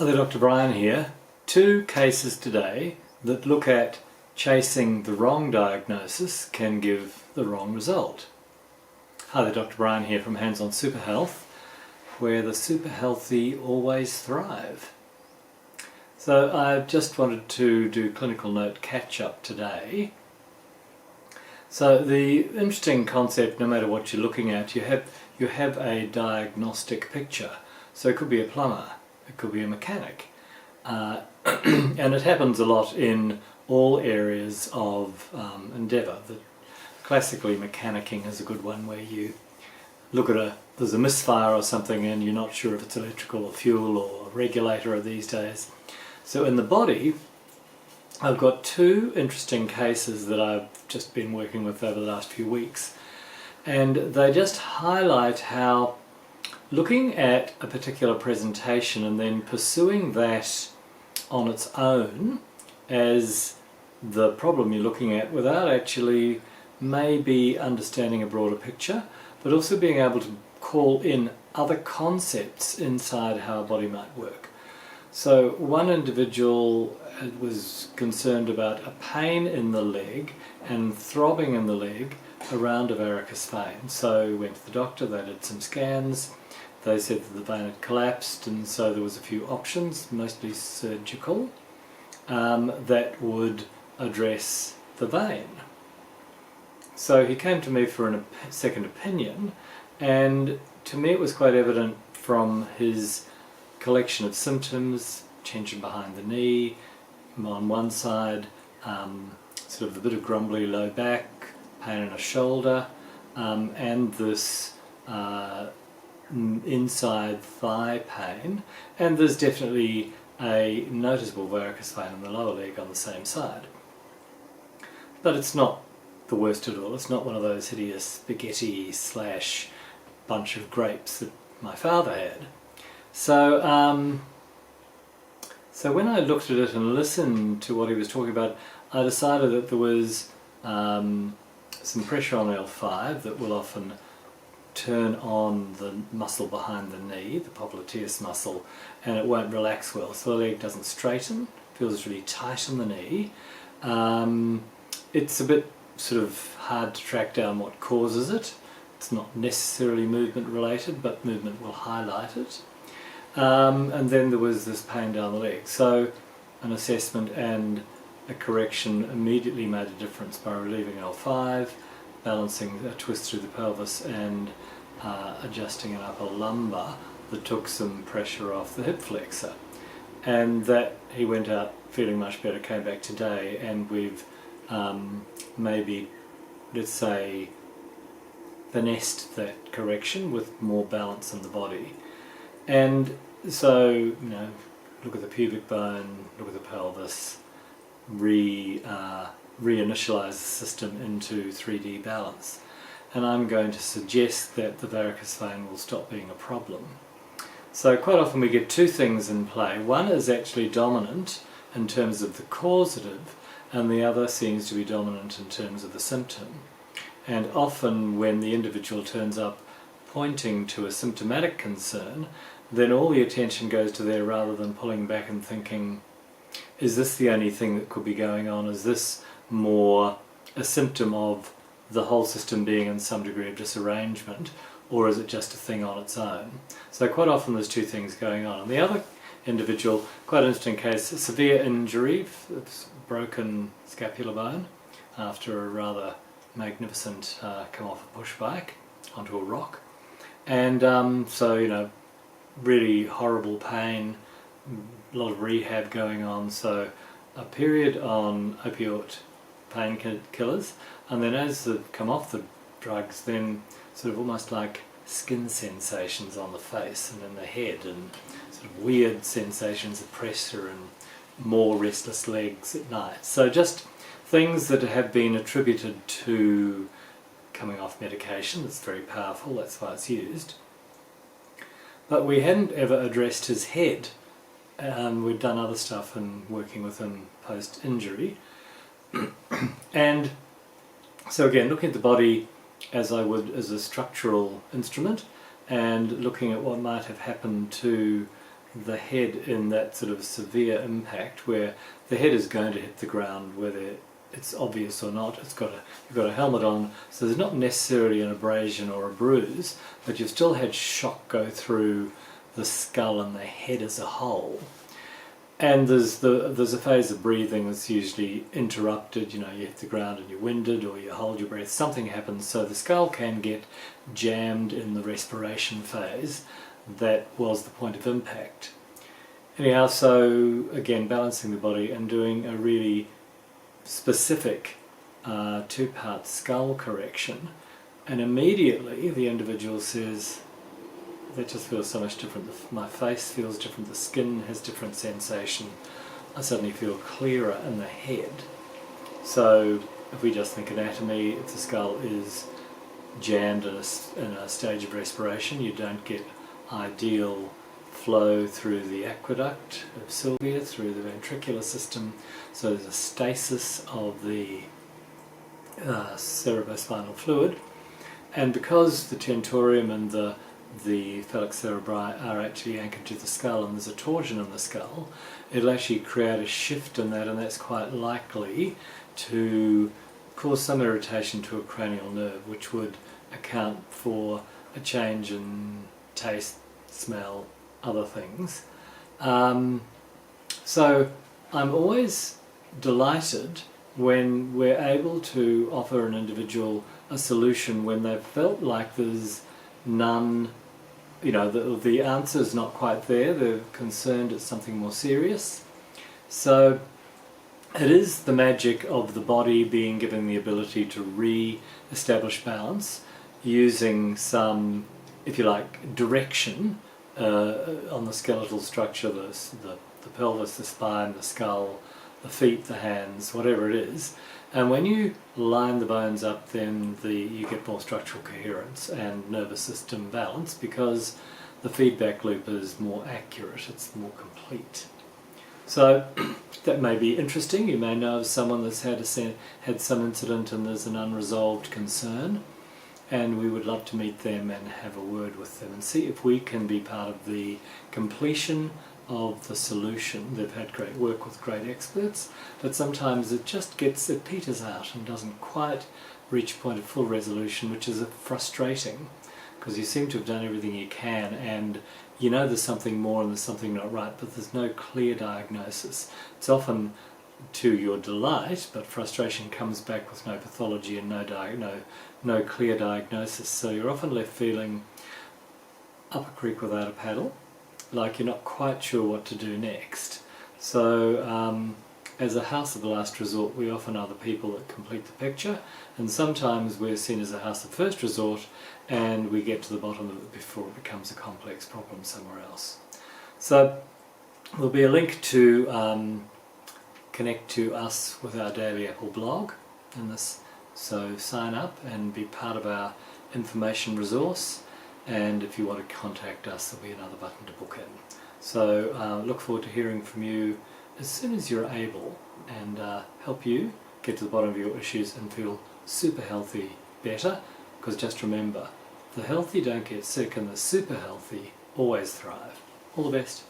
Hi there, Dr. Brian here. Two cases today that look at chasing the wrong diagnosis can give the wrong result. Hi there, Dr. Brian here from Hands on Super Health, where the super healthy always thrive. So I just wanted to do clinical note catch-up today. So the interesting concept, no matter what you're looking at, you have a diagnostic picture. So it could be a plumber, it could be a mechanic, and it happens a lot in all areas of endeavour. Classically, mechanicking is a good one, where you look at there's a misfire or something and you're not sure if it's electrical or fuel or regulator these days. So in the body, I've got two interesting cases that I've just been working with over the last few weeks, and they just highlight how looking at a particular presentation and then pursuing that on its own as the problem you're looking at without actually maybe understanding a broader picture, but also being able to call in other concepts inside how a body might work. So one individual was concerned about a pain in the leg and throbbing in the leg around a varicose vein. So went to the doctor, they did some scans. They said that the vein had collapsed, and so there was a few options, mostly surgical, that would address the vein. So he came to me for a second opinion, and to me it was quite evident from his collection of symptoms: tension behind the knee on one side, sort of a bit of grumbly low back, pain in a shoulder, and this inside thigh pain, and there's definitely a noticeable varicose vein in the lower leg on the same side. But it's not the worst at all. It's not one of those hideous spaghetti / bunch of grapes that my father had. So when I looked at it and listened to what he was talking about, I decided that there was some pressure on L5 that will often turn on the muscle behind the knee, the popliteus muscle, and it won't relax well. So the leg doesn't straighten, feels really tight on the knee. It's a bit sort of hard to track down what causes it. It's not necessarily movement related, but movement will highlight it. And then there was this pain down the leg. So an assessment and a correction immediately made a difference by relieving L5, balancing a twist through the pelvis, and adjusting an upper lumbar that took some pressure off the hip flexor. And that he went out feeling much better, came back today, and we've maybe, let's say, finessed that correction with more balance in the body. And so, look at the pubic bone, look at the pelvis, reinitialize the system into 3D balance. And I'm going to suggest that the varicose vein will stop being a problem. So quite often we get two things in play. One is actually dominant in terms of the causative, and the other seems to be dominant in terms of the symptom. And often when the individual turns up pointing to a symptomatic concern, then all the attention goes to there rather than pulling back and thinking, is this the only thing that could be going on? Is this more a symptom of the whole system being in some degree of disarrangement, or is it just a thing on its own? So quite often there's two things going on. And the other individual, quite an interesting case, severe injury, broken scapular bone after a rather magnificent come off a push bike onto a rock. And so, really horrible pain, a lot of rehab going on, so a period on opioid painkillers, and then as they come off the drugs, then sort of almost like skin sensations on the face and in the head, and sort of weird sensations of pressure and more restless legs at night. So just things that have been attributed to coming off medication. That's very powerful, that's why it's used. But we hadn't ever addressed his head. We'd done other stuff and working with him post-injury. And so again, looking at the body as I would as a structural instrument, and looking at what might have happened to the head in that sort of severe impact where the head is going to hit the ground whether it's obvious or not. You've got a helmet on, so there's not necessarily an abrasion or a bruise, but you've still had shock go through the skull and the head as a whole. And there's a phase of breathing that's usually interrupted. You hit the ground and you're winded, or you hold your breath, something happens, so the skull can get jammed in the respiration phase. That was the point of impact. Anyhow, so again, balancing the body and doing a really specific two-part skull correction, and immediately the individual says, that just feels so much different. My face feels different, the skin has different sensation, I suddenly feel clearer in the head. So if we just think anatomy, if the skull is jammed in a stage of respiration, you don't get ideal flow through the aqueduct of Sylvia, through the ventricular system, so there's a stasis of the cerebrospinal fluid, and because the tentorium and the phalanx cerebri are actually anchored to the skull and there's a torsion in the skull, it'll actually create a shift in that, and that's quite likely to cause some irritation to a cranial nerve, which would account for a change in taste, smell, other things. So I'm always delighted when we're able to offer an individual a solution when they've felt like there's none, the answer's not quite there, they're concerned it's something more serious. So it is the magic of the body being given the ability to re-establish balance using some, if you like, direction on the skeletal structure, the pelvis, the spine, the skull, the feet, the hands, whatever it is. And when you line the bones up, then you get more structural coherence and nervous system balance, because the feedback loop is more accurate, it's more complete. So that may be interesting. You may know of someone that's had some incident and there's an unresolved concern, and we would love to meet them and have a word with them and see if we can be part of the completion of the solution. They've had great work with great experts, but sometimes it peters out and doesn't quite reach a point of full resolution, which is frustrating, because you seem to have done everything you can and there's something more and there's something not right, but there's no clear diagnosis. It's often to your delight, but frustration comes back with no pathology and no clear diagnosis, so you're often left feeling up a creek without a paddle, like you're not quite sure what to do next. So as a house of last resort, we often are the people that complete the picture, and sometimes we're seen as a house of first resort and we get to the bottom of it before it becomes a complex problem somewhere else. So there'll be a link to connect to us with our Daily Apple blog in this, so sign up and be part of our information resource. And if you want to contact us, there'll be another button to book in. So look forward to hearing from you as soon as you're able, and help you get to the bottom of your issues and feel super healthy better, because just remember, the healthy don't get sick and the super healthy always thrive. All the best.